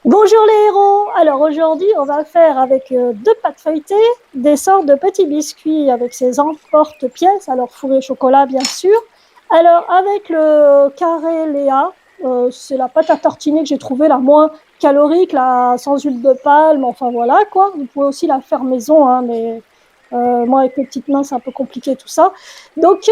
Bonjour les héros. Alors aujourd'hui, on va faire avec deux pâtes feuilletées des sortes de petits biscuits avec ces emporte-pièces, alors fourré chocolat bien sûr. Alors avec le carré Léa, c'est la pâte à tartiner que j'ai trouvée la moins calorique, la sans huile de palme, enfin voilà quoi. Vous pouvez aussi la faire maison, hein, mais moi avec mes petites mains c'est un peu compliqué tout ça. Donc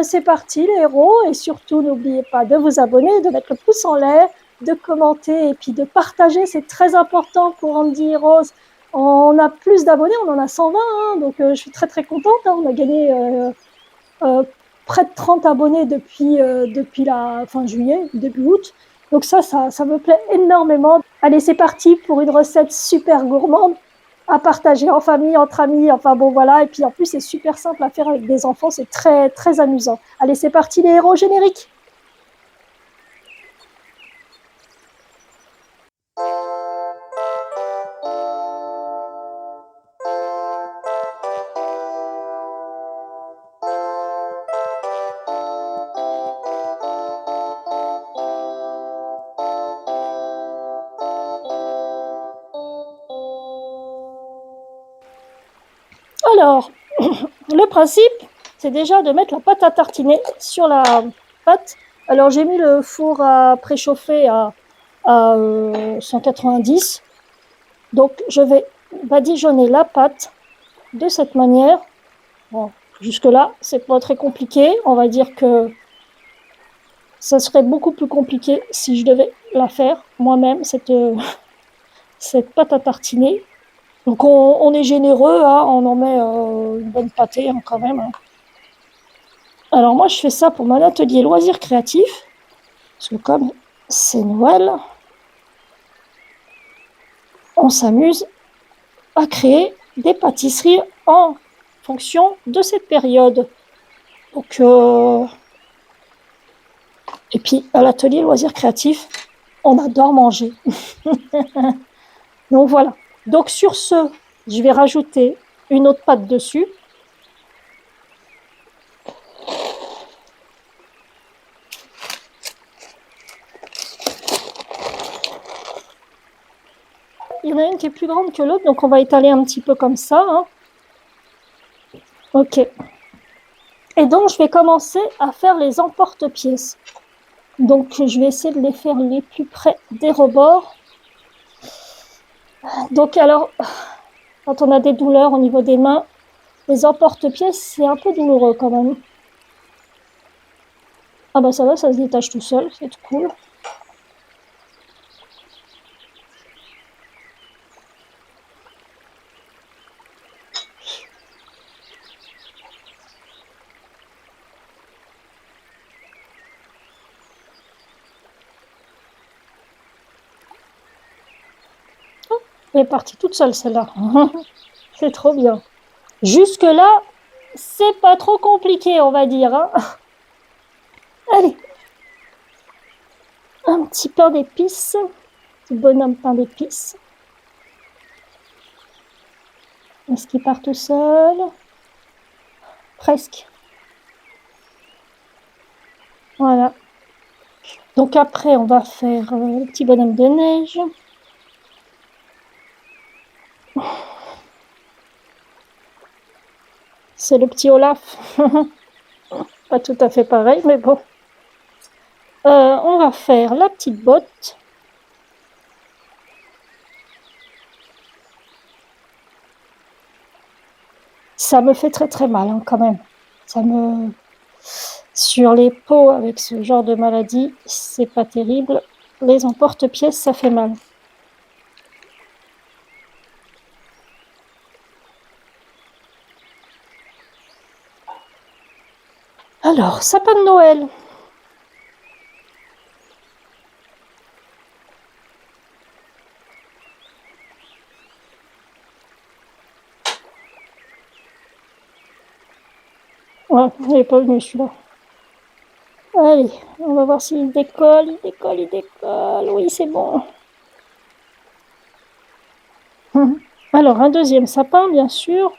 c'est parti les héros, et surtout n'oubliez pas de vous abonner, de mettre le pouce en l'air, de commenter et puis de partager, c'est très important pour Andy et Rose. On a plus d'abonnés, on en a 120, hein, donc je suis très très contente. Hein, on a gagné euh, près de 30 abonnés depuis la fin juillet, début août. Donc ça me plaît énormément. Allez, c'est parti pour une recette super gourmande à partager en famille, entre amis, enfin bon voilà. Et puis en plus, c'est super simple à faire avec des enfants, c'est très très amusant. Allez, c'est parti les héros génériques. Alors, le principe, c'est déjà de mettre la pâte à tartiner sur la pâte. Alors, j'ai mis le four à préchauffer à 190. Donc, je vais badigeonner la pâte de cette manière. Bon, jusque-là, c'est pas très compliqué. On va dire que ça serait beaucoup plus compliqué si je devais la faire moi-même, cette pâte à tartiner. Donc, on est généreux, hein, on en met une bonne pâtée hein, quand même. Hein. Alors moi, je fais ça pour mon atelier loisirs créatifs, parce que comme c'est Noël, on s'amuse à créer des pâtisseries en fonction de cette période. Donc, et puis à l'atelier loisirs créatifs, on adore manger. Donc voilà. Donc sur ce, je vais rajouter une autre pâte dessus. Il y en a une qui est plus grande que l'autre, donc on va étaler un petit peu comme ça. Hein. Ok. Et donc, je vais commencer à faire les emporte-pièces. Donc, je vais essayer de les faire les plus près des rebords. Donc, alors, quand on a des douleurs au niveau des mains, les emporte-pièces, c'est un peu douloureux quand même. Ah bah ça va, ça se détache tout seul, c'est cool. Elle est partie toute seule, celle-là. C'est trop bien. Jusque-là, c'est pas trop compliqué, on va dire. Hein. Allez, un petit pain d'épices. Petit bonhomme pain d'épices. Est-ce qu'il part tout seul? Presque. Voilà. Donc après, on va faire le petit bonhomme de neige. C'est le petit Olaf. Pas tout à fait pareil, mais bon. On va faire la petite botte. Ça me fait très très mal hein, quand même. Ça me... Sur les peaux avec ce genre de maladie, c'est pas terrible. Les emporte-pièces, ça fait mal. Alors, sapin de Noël. Ouais, il n'est pas venu celui-là. Allez, on va voir s'il décolle, il décolle, il décolle. Oui, c'est bon. Alors, un deuxième sapin, bien sûr.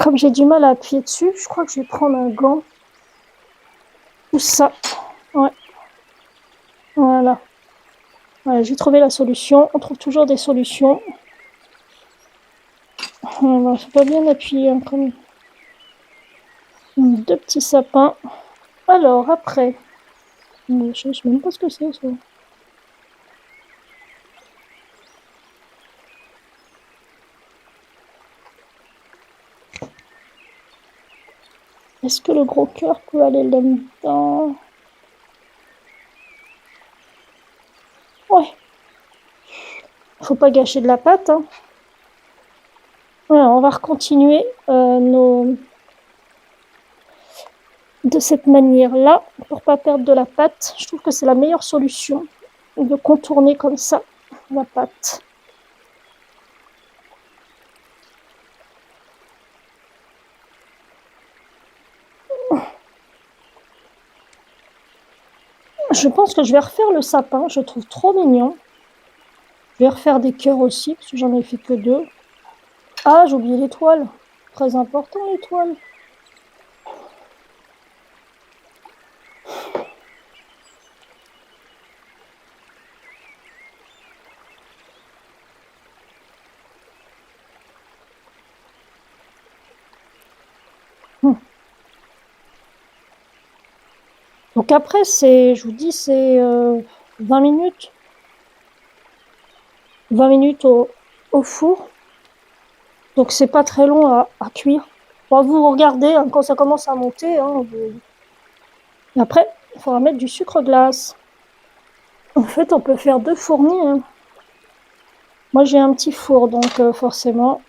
Comme j'ai du mal à appuyer dessus, je crois que je vais prendre un gant. Ou ça. Ouais, voilà. Ouais, j'ai trouvé la solution. On trouve toujours des solutions. Faut pas bien appuyer hein, comme deux petits sapins. Alors, après, je sais même pas ce que c'est, ça. Est-ce que le gros cœur peut aller là-dedans? Ouais. Faut pas gâcher de la pâte, hein. Voilà, on va continuer de cette manière-là pour pas perdre de la pâte. Je trouve que c'est la meilleure solution de contourner comme ça la pâte. Je pense que je vais refaire le sapin, je le trouve trop mignon. Je vais refaire des cœurs aussi, parce que j'en ai fait que 2. Ah, j'ai oublié l'étoile. Très important, l'étoile. Donc après, je vous dis, c'est 20 minutes. 20 minutes au four. Donc c'est pas très long à cuire. Bon, vous regardez hein, quand ça commence à monter. Hein, Et après, il faudra mettre du sucre glace. En fait, on peut faire 2 fournis. Hein. Moi, j'ai un petit four, donc forcément.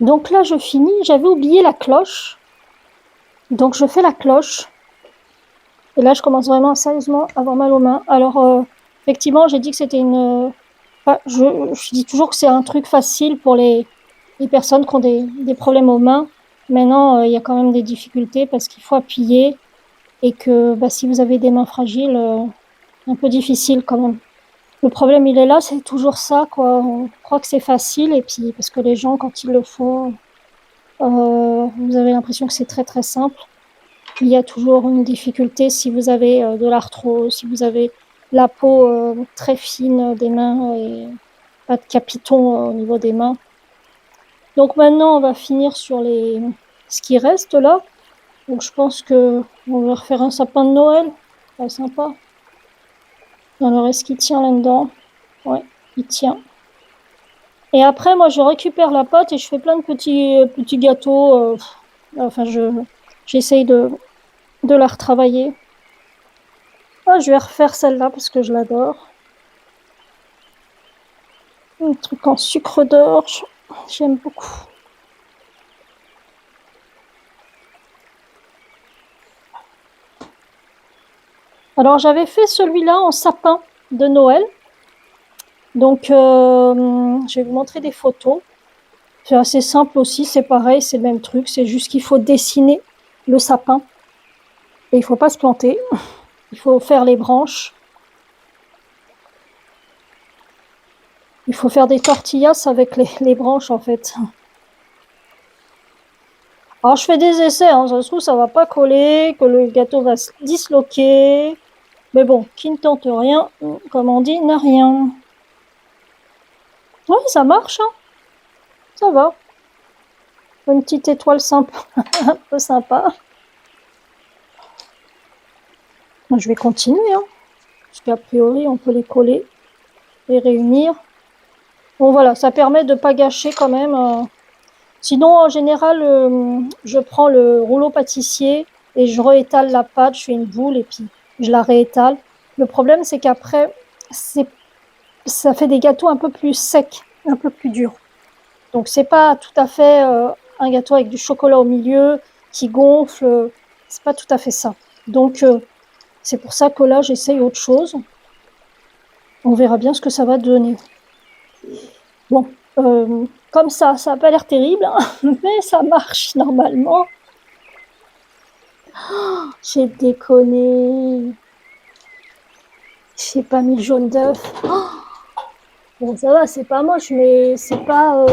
Donc là, je finis. J'avais oublié la cloche. Donc je fais la cloche. Et là, je commence vraiment sérieusement à avoir mal aux mains. Alors, effectivement, j'ai dit que c'était une... je dis toujours que c'est un truc facile pour les personnes qui ont des problèmes aux mains. Maintenant, il y a quand même des difficultés parce qu'il faut appuyer et que bah, si vous avez des mains fragiles, un peu difficile quand même. Le problème, il est là, c'est toujours ça, quoi. On croit que c'est facile et puis parce que les gens, quand ils le font, vous avez l'impression que c'est très très simple. Il y a toujours une difficulté si vous avez de l'arthrose, si vous avez la peau très fine des mains et pas de capiton au niveau des mains. Donc maintenant, on va finir sur ce qui reste là. Donc je pense que on va refaire un sapin de Noël. Pas sympa. Alors est-ce qu'il tient là-dedans? Ouais, il tient. Et après, moi, je récupère la pâte et je fais plein de petits gâteaux. Enfin, j'essaye de la retravailler. Ah, je vais refaire celle-là parce que je l'adore. Un truc en sucre d'orge. J'aime beaucoup. Alors, j'avais fait celui-là en sapin de Noël. Donc, je vais vous montrer des photos. C'est assez simple aussi, c'est pareil, c'est le même truc. C'est juste qu'il faut dessiner le sapin. Et il ne faut pas se planter. Il faut faire les branches. Il faut faire des tortillas avec les branches, en fait. Alors, je fais des essais. Hein. Ça se trouve, ça va pas coller, que le gâteau va se disloquer. Mais bon, qui ne tente rien, comme on dit, n'a rien. Oui, ça marche, hein. Ça va. Une petite étoile simple, un peu sympa. Je vais continuer, hein, parce qu'a priori, on peut les coller et réunir. Bon, voilà, ça permet de ne pas gâcher quand même. Sinon, en général, je prends le rouleau pâtissier et je réétale la pâte, je fais une boule et puis je la réétale. Le problème, c'est qu'après, ça fait des gâteaux un peu plus secs, un peu plus durs. Donc, c'est pas tout à fait un gâteau avec du chocolat au milieu qui gonfle. C'est pas tout à fait ça. Donc, c'est pour ça que là, j'essaye autre chose. On verra bien ce que ça va donner. Bon, comme ça n'a pas l'air terrible, hein, mais ça marche normalement. Oh, j'ai déconné. J'ai pas mis le jaune d'œuf. Oh, bon, ça va, c'est pas moche, mais c'est pas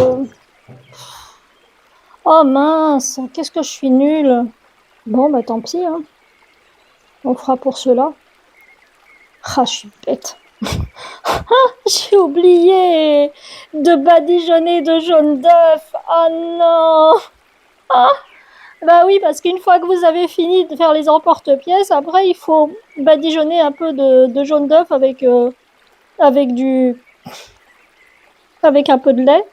Oh mince, qu'est-ce que je suis nulle. Bon, bah tant pis, hein. On fera pour cela. Ah, je suis bête. J'ai oublié de badigeonner de jaune d'œuf. Oh non. Ah, bah oui, parce qu'une fois que vous avez fini de faire les emporte-pièces, après il faut badigeonner un peu de jaune d'œuf avec du avec un peu de lait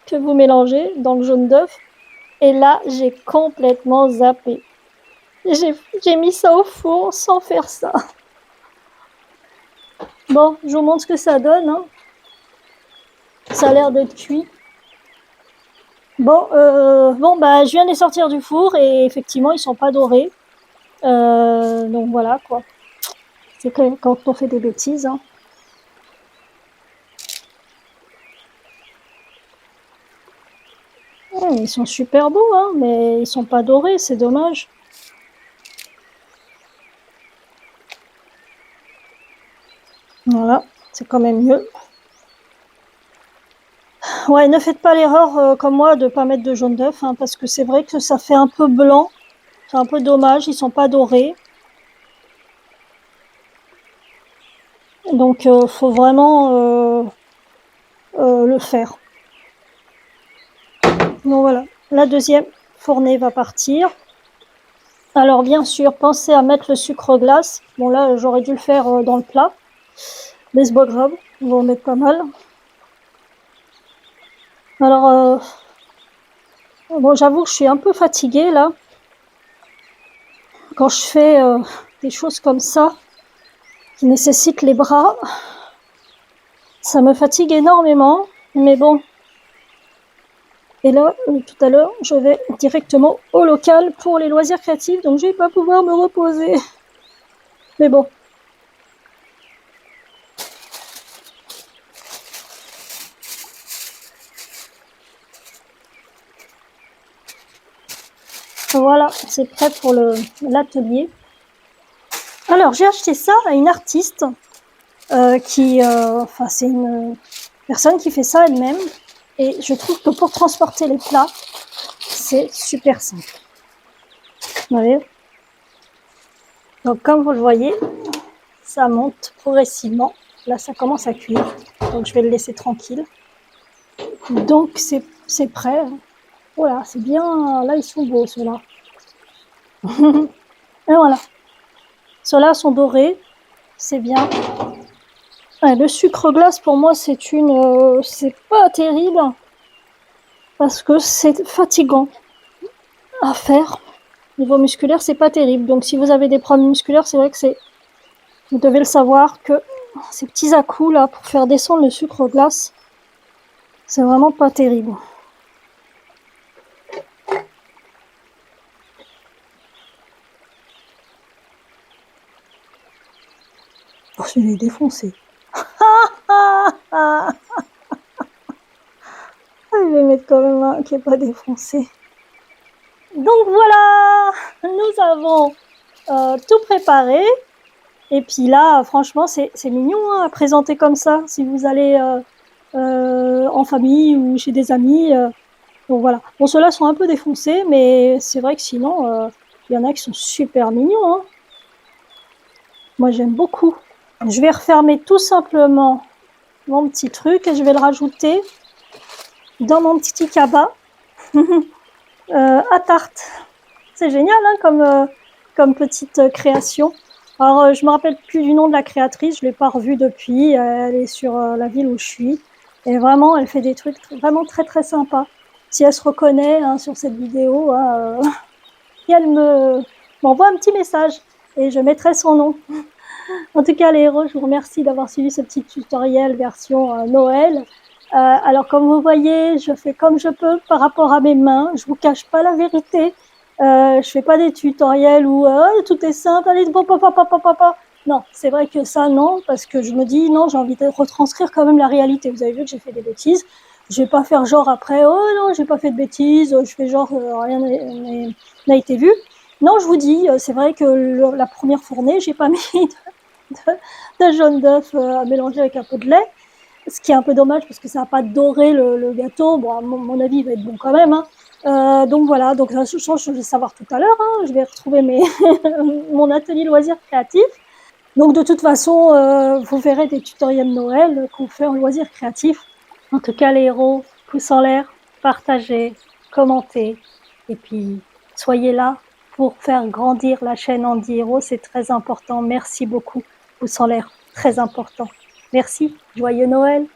que vous mélangez dans le jaune d'œuf. Et là, j'ai complètement zappé. J'ai mis ça au four sans faire ça. Bon, je vous montre ce que ça donne. Hein. Ça a l'air d'être cuit. Bon, bah, je viens de les sortir du four et effectivement, ils sont pas dorés. Donc voilà, quoi. C'est quand on fait des bêtises. Hein. Ouais, ils sont super beaux, hein, mais ils sont pas dorés, c'est dommage. Voilà, c'est quand même mieux. Ouais, ne faites pas l'erreur comme moi de pas mettre de jaune d'œuf, hein, parce que c'est vrai que ça fait un peu blanc. C'est un peu dommage, ils sont pas dorés. Donc, faut vraiment le faire. Donc voilà, la deuxième fournée va partir. Alors bien sûr, pensez à mettre le sucre glace. Bon là, j'aurais dû le faire dans le plat. Mais c'est pas grave, on va en mettre pas mal. Alors, bon, j'avoue que je suis un peu fatiguée là. Quand je fais des choses comme ça, qui nécessitent les bras, ça me fatigue énormément. Mais bon. Et là, tout à l'heure, je vais directement au local pour les loisirs créatifs, donc je vais pas pouvoir me reposer. Mais bon. Voilà, c'est prêt pour l'atelier. Alors, j'ai acheté ça à une artiste c'est une personne qui fait ça elle-même. Et je trouve que pour transporter les plats, c'est super simple. Vous voyez ? Donc, comme vous le voyez, ça monte progressivement. Là, ça commence à cuire. Donc, je vais le laisser tranquille. Donc, c'est prêt. Voilà, c'est bien. Là, ils sont beaux, ceux-là. Et voilà. Ceux-là sont dorés. C'est bien. Ouais, le sucre glace, pour moi, c'est pas terrible. Parce que c'est fatigant à faire. Niveau musculaire, c'est pas terrible. Donc, si vous avez des problèmes musculaires, c'est vrai que vous devez le savoir que ces petits à-coups là pour faire descendre le sucre glace, c'est vraiment pas terrible. Oh, je l'ai défoncé. Je vais mettre quand même un qui n'est pas défoncé. Donc voilà, nous avons tout préparé. Et puis là, franchement, c'est mignon hein, à présenter comme ça, si vous allez en famille ou chez des amis. Donc voilà. Bon, ceux-là sont un peu défoncés, mais c'est vrai que sinon, il y en a qui sont super mignons. Hein. Moi, j'aime beaucoup. Je vais refermer tout simplement mon petit truc et je vais le rajouter dans mon petit cabas à tarte. C'est génial hein, comme petite création. Alors, je me rappelle plus du nom de la créatrice, je l'ai pas revue depuis. Elle est sur la ville où je suis. Et vraiment, elle fait des trucs vraiment très très sympas. Si elle se reconnaît hein, sur cette vidéo, hein, et elle m'envoie un petit message et je mettrai son nom. En tout cas, les héros, je vous remercie d'avoir suivi ce petit tutoriel version Noël. Alors, comme vous voyez, je fais comme je peux par rapport à mes mains. Je vous cache pas la vérité. Je fais pas des tutoriels où tout est simple. Allez, papa. Non, c'est vrai que ça, non, parce que je me dis, non, j'ai envie de retranscrire quand même la réalité. Vous avez vu que j'ai fait des bêtises. Je vais pas faire genre après, oh non, j'ai pas fait de bêtises. Je fais genre rien n'a été vu. Non, je vous dis, c'est vrai que la première fournée, j'ai pas mis de jaune d'œuf à mélanger avec un peu de lait. ce qui est un peu dommage parce que ça n'a pas doré le gâteau. Bon, à mon avis, il va être bon quand même, hein. Donc voilà, donc ça change, je vais savoir tout à l'heure, hein. Je vais retrouver mon atelier loisirs créatifs. Donc de toute façon, vous verrez des tutoriels de Noël qu'on fait en loisirs créatifs. En tout cas, les héros, pouces en l'air, partagez, commentez, et puis soyez là pour faire grandir la chaîne Andy Héros, c'est très important. Merci beaucoup, pouces en l'air, très important. Merci, joyeux Noël.